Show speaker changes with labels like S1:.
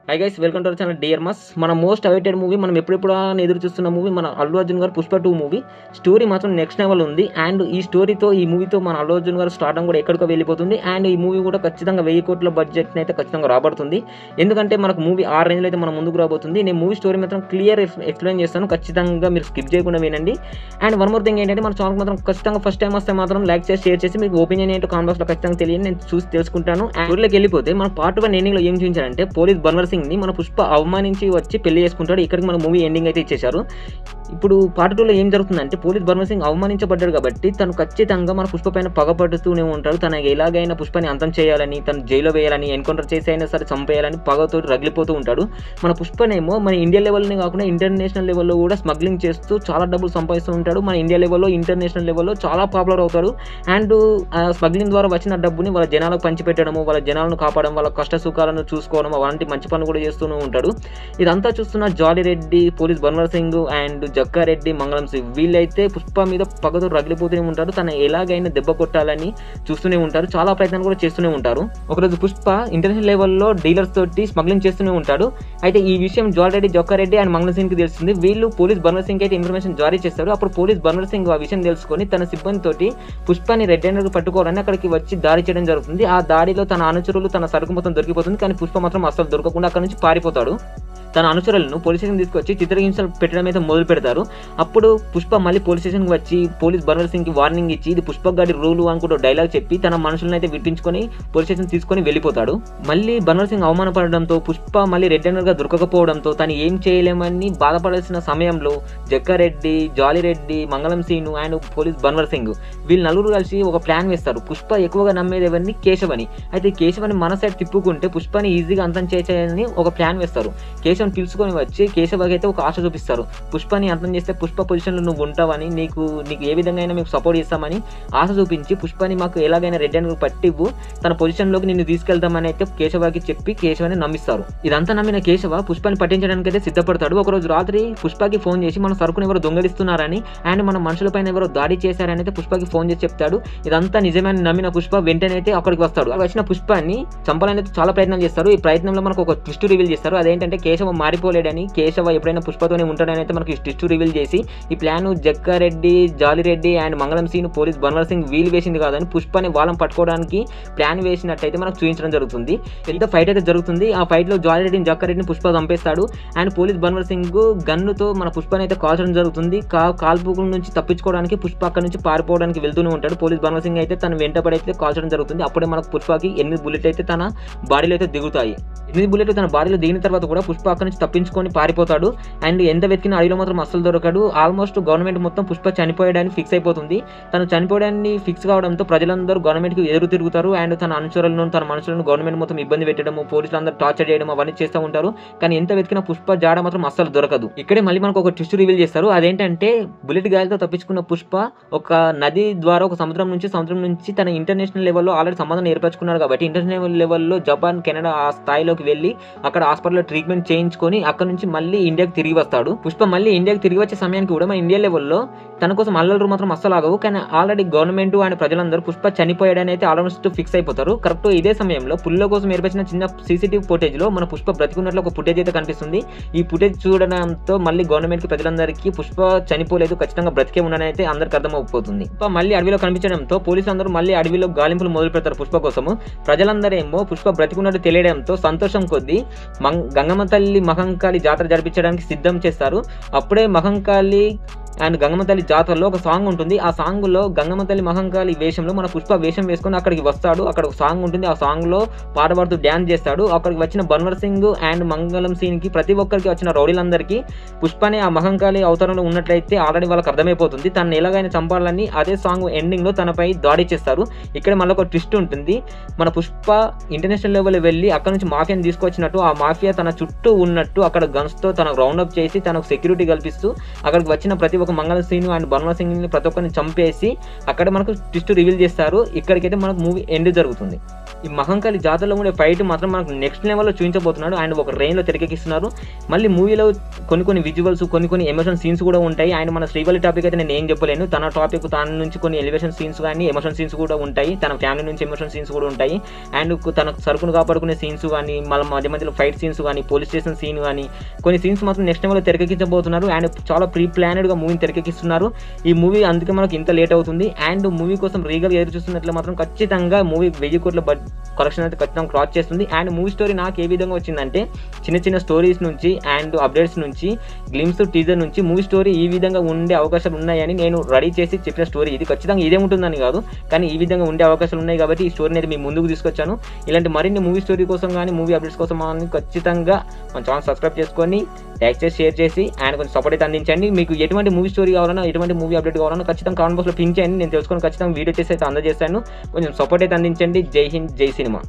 S1: High guys, welcome to our channel dear మస్. మన most awaited movie, మనం ఎప్పుడెప్పుడు ఎదురు చూస్తున్న మూవీ మన అల్లు అర్జున్ గారు పుష్ప 2 మూవీ. స్టోరీ మాత్రం నెక్స్ట్ లెవెల్ ఉంది. అండ్ ఈ మూవీతో మన అల్లు అర్జున్ గారు స్టార్డం కూడా ఎక్కడికో వెళ్ళిపోతుంది. అండ్ ఈ మూవీ కూడా ఖచ్చితంగా 1000 కోట్ల బడ్జెట్ని అయితే ఖచ్చితంగా రాబడుతుంది. ఎందుకంటే మనకు మూవీ ఆ రేంజ్లో అయితే మన ముందుకు రాబోతుంది. నేను మూవీ స్టోరీ మాత్రం క్లియర్ ఎక్స్ప్లెయిన్ చేస్తాను, ఖచ్చితంగా మీరు స్కిప్ చేయకుండా వినండి. అండ్ వన్ మోర్ థింగ్ ఏంటంటే, మన ఛానల్ మాత్రం ఖచ్చితంగా ఫస్ట్ టైం వస్తే మాత్రం లైక్ చేసి షేర్ చేసి మీకు ఒపీనియన్ ఏంటో కామెంట్ బాక్స్లో ఖచ్చితంగా తెలియని నేను చూసి తెలుసుకుంటాను. అండ్ ఊర్లోకి వెళ్ళిపోతే మన పార్ట్ 1 ఎండింగ్లో ఏం చూపించారంటే, పోలీస్ బన్వర్ సింగ్ని మన పుష్ప అవమానించి వచ్చి పెళ్లి చేసుకుంటాడు. ఇక్కడికి మన మూవీ ఎండింగ్ అయితే ఇచ్చేశారు. ఇప్పుడు పార్ట్ 2లో ఏం జరుగుతుందంటే, పోలీస్ బన్వర్ సింగ్ అవమానించబడ్డాడు కాబట్టి తను ఖచ్చితంగా మన పుష్ప పైన పగపడుతూనే ఉంటాడు. తన ఎలాగైనా పుష్పని అంతం చేయాలని, తను జైల్లో వేయాలని, ఎన్కౌంటర్ చేసి అయినా సరే చంపేయాలని పగతో రగిలిపోతూ ఉంటాడు. మన పుష్పనేమో మన ఇండియా లెవెల్ని కాకుండా ఇంటర్నేషనల్ లెవెల్లో కూడా స్మగ్లింగ్ చేస్తూ చాలా డబ్బులు సంపాదిస్తూ ఉంటాడు. మన ఇండియా లెవెల్లో, ఇంటర్నేషనల్ లెవెల్లో చాలా పాపులర్ అవుతాడు. అండ్ స్మగ్లింగ్ ద్వారా వచ్చిన డబ్బుని వాళ్ళ జనాలకు పంచిపెట్టడము, వాళ్ళ జనాలను కాపాడడం, వాళ్ళ కష్ట సుఖాలను చూసుకోవడం, అలాంటి మంచి పనులు కూడా చేస్తూనే ఉంటాడు. ఇదంతా చూస్తున్న జాలీ రెడ్డి, పోలీస్ బన్వర్ సింగ్ అండ్ జగ్గారెడ్డి, మంగళం సింగ్ వీళ్ళైతే పుష్ప మీద పగతో రగిలిపోతూనే ఉంటారు. తన ఎలాగైనా దెబ్బ కొట్టాలని చూస్తూనే ఉంటారు. చాలా ప్రయత్నాలు కూడా చేస్తూనే ఉంటారు. ఒకరోజు పుష్ప ఇంటర్నేషనల్ లెవెల్లో డీలర్స్ తోటి స్మగ్లింగ్ చేస్తూనే ఉంటాడు. అయితే ఈ విషయం జాలీ రెడ్డి, జగ్గారెడ్డి అండ్ మంగళం సింగ్ కి తెలుస్తుంది. వీళ్ళు పోలీస్ బన్వర్ సింగ్ అయితే ఇన్ఫర్మేషన్ జారీ చేస్తారు. అప్పుడు పోలీస్ బన్వర్ సింగ్ ఆ విషయం తెలుసుకొని తన సిబ్బంది తోటి పుష్పని రెడ్ హ్యాండర్ పట్టుకోవాలని అక్కడికి వచ్చి దాడి చేయడం జరుగుతుంది. ఆ దాడిలో తన అనుచరులు, తన సరుకు మొత్తం దొరికిపోతుంది. కానీ పుష్ప మాత్రం అసలు దొరకకుండా అక్కడ నుంచి పారిపోతాడు. తన అనుచరులను పోలీస్ స్టేషన్ తీసుకొచ్చి చిత్రహింసలు పెట్టడం అయితే మొదలు పెడతారు. అప్పుడు పుష్ప మళ్ళీ పోలీస్ స్టేషన్కి వచ్చి పోలీస్ బన్వర్ సింగ్కి వార్నింగ్ ఇచ్చి, ఇది పుష్ప గాడి రూలు అనుకుంటూ డైలాగ్ చెప్పి తన మనుషులను అయితే విడిపించుకొని పోలీస్ స్టేషన్ తీసుకొని వెళ్ళిపోతాడు. మళ్ళీ బన్వర్ సింగ్ అవమానపడడంతో, పుష్ప మళ్ళీ రెడ్ హ్యాండర్గా దొరకకపోవడంతో తను ఏం చేయలేమని బాధపడాల్సిన సమయంలో జగ్గారెడ్డి, జాలీ రెడ్డి, మంగళం సీను అండ్ పోలీస్ బన్వర్ సింగ్ వీళ్ళు నలుగురు కలిసి ఒక ప్లాన్ వేస్తారు. పుష్ప ఎక్కువగా నమ్మేది ఎవరిని? కేశవని. అయితే కేశవని మన సైడ్ తిప్పుకుంటే పుష్పని ఈజీగా అంతం చేయాలని ఒక ప్లాన్ వేస్తారు. కేశవని పిలుచుకొని వచ్చి కేశవకి అయితే ఒక ఆశ చూపిస్తారు. పుష్పని అంతం చేస్తే పుష్ప పొజిషన్లో నువ్వు ఉంటావని, నీకు ఏ విధంగా అయినా మీకు సపోర్ట్ చేస్తామని ఆశ చూపించి, పుష్పని మాకు ఎలాగైనా రెడ్ హ్యాండ్ పట్టివ్వు, తన పొజిషన్లోకి నిన్ను తీసుకెళ్తామని అయితే కేశవకి చెప్పి కేశవని నమ్మిస్తారు. ఇదంతా నమ్మిన కేశవ పుష్పని పట్టించడానికి అయితే సిద్ధపడతాడు. ఒకరోజు రాత్రి పుష్పకి ఫోన్ చేసి మన సరుకుని ఎవరో దొంగలిస్తున్నారని అండ్ మన మనుషుల పైన ఎవరో దాడి చేశారని అయితే పుష్పకి ఫోన్ చేసి చెప్తాడు. ఇదంతా నిజమని నమ్మిన పుష్ప వెంటనే అయితే అక్కడికి వస్తాడు. వచ్చిన పుష్పాన్ని చంపాలని అయితే చాలా ప్రయత్నం చేస్తారు. ఈ ప్రయత్నంలో మనకు ఒక ట్విస్ట్ రివీల్ చేస్తారు. అదేంటంటే, కేశవ మారిపోలేడని, కేశవ ఎప్పుడైనా పుష్పతోనే ఉంటాడని అయితే మనకి ట్విస్ట్ రివీల్ చేసి, ఈ ప్లాన్ జగ్గారెడ్డి, జాలిరెడ్డి అండ్ మంగళం సీన్, పోలీస్ బన్వర్ సింగ్ వీలు వేసింది కాదని పుష్పని వాళ్ళని పట్టుకోవడానికి ప్లాన్ వేసినట్టయితే మనకు చూపించడం జరుగుతుంది. ఎంత ఫైట్ అయితే జరుగుతుంది. ఆ ఫైట్ లో జాలిరెడ్డిని, జగ్గారెడ్డిని పుష్ప చంపేస్తాడు. అండ్ పోలీస్ బన్వర్ సింగ్ గన్నుతో మన పుష్పని అయితే కాల్చడం జరుగుతుంది. కాల్పుల నుంచి తప్పించుకోవడానికి పుష్ప అక్కడ నుంచి పారిపోవడానికి వెళ్తూనే ఉంటాడు. పోలీస్ బన్వర్ సింగ్ అయితే తన వెంటపడి అయితే కాల్చడం జరుగుతుంది. అప్పుడే మనకు పుష్పకి 8 బుల్లెట్లు అయితే తన బాడీలో అయితే దిగుతాయి. 8 బుల్లెట్లు తన బాడీలో దిగిన తర్వాత కూడా పుష్ప అక్కడ నుంచి తప్పించుకొని పారిపోతాడు. అండ్ ఎంత వెతికిన అడవిలో మాత్రం అస్సలు దొరకడు. ఆల్మోస్ట్ గవర్నమెంట్ మొత్తం పుష్ప చనిపోయాడని ఫిక్స్ అయిపోతుంది. తను చనిపోయాడని ఫిక్స్ కావడంతో ప్రజలందరూ గవర్నమెంట్కి ఎదురు తిరుగుతారు. అండ్ తన అనుచరులను, తన మనుషులను గవర్నమెంట్ మొత్తం ఇబ్బంది పెట్టడము, పోలీసులు అందరూ టార్చర్ చేయడం అవన్నీ చేస్తూ ఉంటారు. కానీ ఎంత వెతికిన పుష్ప జాడ మాత్రం అస్సలు దొరకదు. ఇక్కడే మళ్ళీ మనకు ఒక ట్విస్ట్ రివీల్ చేస్తారు. అదేంటంటే, బుల్లెట్ గాయాలతో తప్పించుకున్న పుష్ప ఒక నది ద్వారా, ఒక సముద్రం నుంచి తన ఇంటర్నేషనల్ లెవెల్లో ఆల్రెడీ సంబంధం ఏర్పరచుకున్నారు కాబట్టి ఇంటర్నేషనల్ లెవెల్లో జపాన్, కెనడా ఆ స్థాయిలోకి వెళ్ళి అక్కడ హాస్పిటల్లో ట్రీట్మెంట్ చేయించుకొని అక్కడ నుంచి మళ్ళీ ఇండియాకి తిరిగి వస్తాడు. పుష్ప మళ్ళీ ఇండియాకి తిరిగి వచ్చే సమయానికి కూడా మన ఇండియా లెవెల్లో తన కోసం అల్లర్లు మాత్రం అస్సలు ఆగవు. కానీ ఆల్రెడీ గవర్నమెంట్ అండ్ ప్రజలందరూ పుష్ప చనిపోయాడని అయితే ఆల్మోస్ట్ ఫిక్స్ అయిపోతారు. కరెక్ట్ ఇదే సమయంలో పుల్ల కోసం ఏర్పరిచిన చిన్న CCTV ఫుటేజ్ లో మన పుష్ప బ్రతికున్నట్లు ఒక ఫుటేజ్ అయితే కనిపిస్తుంది. ఈ ఫుటేజ్ చూడడంతో మళ్ళీ గవర్నమెంట్ కి, ప్రజలందరికీ పుష్ప చనిపోలేదు, ఖచ్చితంగా బ్రతికే ఉండని అయితే అందరికి అర్థమైపోతుంది. పుష్ప మళ్ళీ అడవిలో కనిపించడంతో పోలీసులు అందరూ మళ్ళీ అడవిలో గాలింపులు మొదలు పెడతారు పుష్ప కోసము. ప్రజలందరూ ఏమో పుష్ప బ్రతికున్నట్టు తెలియడంతో సంతోషం కొద్దీ గంగమ్మ తల్లి మహంకాళి జాతర జరిపించడానికి సిద్ధం చేస్తారు. అప్పుడే మహంకాళి అండ్ గంగమ్మ తల్లి జాతరలో ఒక సాంగ్ ఉంటుంది. ఆ సాంగ్ లో గంగమ్మ తల్లి మహంకాళి వేషంలో మన పుష్ప వేషం వేసుకొని అక్కడికి వస్తాడు. అక్కడ ఒక సాంగ్ ఉంటుంది. ఆ సాంగ్ లో పాట పాడుతూ డ్యాన్స్ చేస్తాడు. అక్కడికి వచ్చిన బన్వర్ సింగ్ అండ్ మంగళం సీన్ కి, ప్రతి ఒక్కరికి వచ్చిన రౌడీలందరికీ పుష్పని ఆ మహంకాళి అవతారంలో ఉన్నట్లయితే ఆల్రెడీ వాళ్ళకి అర్థమైపోతుంది. తను ఎలాగైనా చంపాలని అదే సాంగ్ ఎండింగ్ లో తనపై దాడి చేస్తారు. ఇక్కడ మళ్ళీ ఒక ట్విస్ట్ ఉంటుంది. మన పుష్ప ఇంటర్నేషనల్ లెవెల్ వెళ్ళి అక్కడ నుంచి మాఫియాని తీసుకొచ్చినట్టు, ఆ మాఫియా తన చుట్టూ ఉన్నట్టు అక్కడ గన్స్ తో తనకు రౌండ్ అప్ చేసి తనకు సెక్యూరిటీ కల్పిస్తూ అక్కడికి వచ్చిన ప్రతి ఒక మంగళ సీన్ అండ్ బర్మా సింగ్ని ప్రతి ఒక్కరిని చంపేసి అక్కడ మనకు ట్విస్ట్ రివీల్ చేస్తారు. ఇక్కడికైతే మనకు మూవీ ఎండ్ జరుగుతుంది. ఈ మహంకాళి జాతరలో ఉండే ఫైట్ మాత్రం మనకు నెక్స్ట్ లెవెల్లో చూపించబోతున్నాడు అండ్ ఒక రేంజ్లో తెరకెక్కిస్తున్నారు. మళ్ళీ మూవీలో కొన్ని విజువల్స్ కొన్ని ఎమోషన్ సీన్స్ కూడా ఉంటాయి. అండ్ మన శ్రీవల్లి టాపిక్ అయితే నేను ఏం చెప్పలేను. తన టాపిక్ తన నుంచి కొన్ని ఎలివేషన్ సీన్స్ కానీ ఎమోషన్ సీన్స్ కూడా ఉంటాయి. తన ఫ్యామిలీ నుంచి ఎమోషన్ సీన్స్ కూడా ఉంటాయి. అండ్ తన సరుకును కాపాడుకునే సీన్స్ కానీ మళ్ళీ మధ్యలో ఫైట్ సీన్స్ కానీ పోలీస్ స్టేషన్ సీన్ కానీ కొన్ని సీన్స్ మాత్రం నెక్స్ట్ లెవెల్లో తెరకెక్కించబోతున్నారు. అండ్ చాలా ప్రీ ప్లానెడ్గా మూవీని తెరకెక్కిస్తున్నారు. ఈ మూవీ అందుకే మనకు ఇంత లేట్ అవుతుంది. అండ్ మూవీ కోసం రీగల్గా ఎదురు చూస్తున్నట్లు మాత్రం ఖచ్చితంగా మూవీ 1000 కోట్ల కలెక్షన్ అయితే ఖచ్చితంగా క్రాస్ చేస్తుంది. అండ్ మూవీ స్టోరీ నాకు ఏ విధంగా వచ్చిందంటే చిన్న స్టోరీస్ నుంచి అండ్ అప్డేట్స్ నుంచి గ్లిమ్స్ టీజర్ నుంచి మూవీ స్టోరీ ఈ విధంగా ఉండే అవకాశాలు ఉన్నాయని నేను రెడీ చేసి చెప్పిన స్టోరీ ఇది. ఖచ్చితంగా ఇదే ఉంటుందని కాదు, కానీ ఈ విధంగా ఉండే అవకాశాలు ఉన్నాయి కాబట్టి ఈ స్టోరీని అయితే మీ ముందుకు తీసుకొచ్చాను. ఇలాంటి మరిన్ని మూవీ స్టోరీ కోసం కానీ మూవీ అప్డేట్స్ కోసం ఖచ్చితంగా మన ఛానల్ సబ్స్క్రైబ్ చేసుకొని లైక్ చేసి షేర్ చేసి అండ్ కొంచెం సపోర్ట్ అయితే అందించండి. మీకు ఎటువంటి మూవీ స్టోరీ కావాలన్నా ఎటువంటి మూవీ అప్డేట్ కావాలన్నా ఖచ్చితంగా కామెంట్ బాక్స్లో పిన్ చేయండి. నేను తెలుసుకొని ఖచ్చితంగా వీడియో చేసి అయితే అందజేస్తాను. కొంచెం సపోర్ట్ అయితే అందించండి. జై హింద్, జై సినిమా.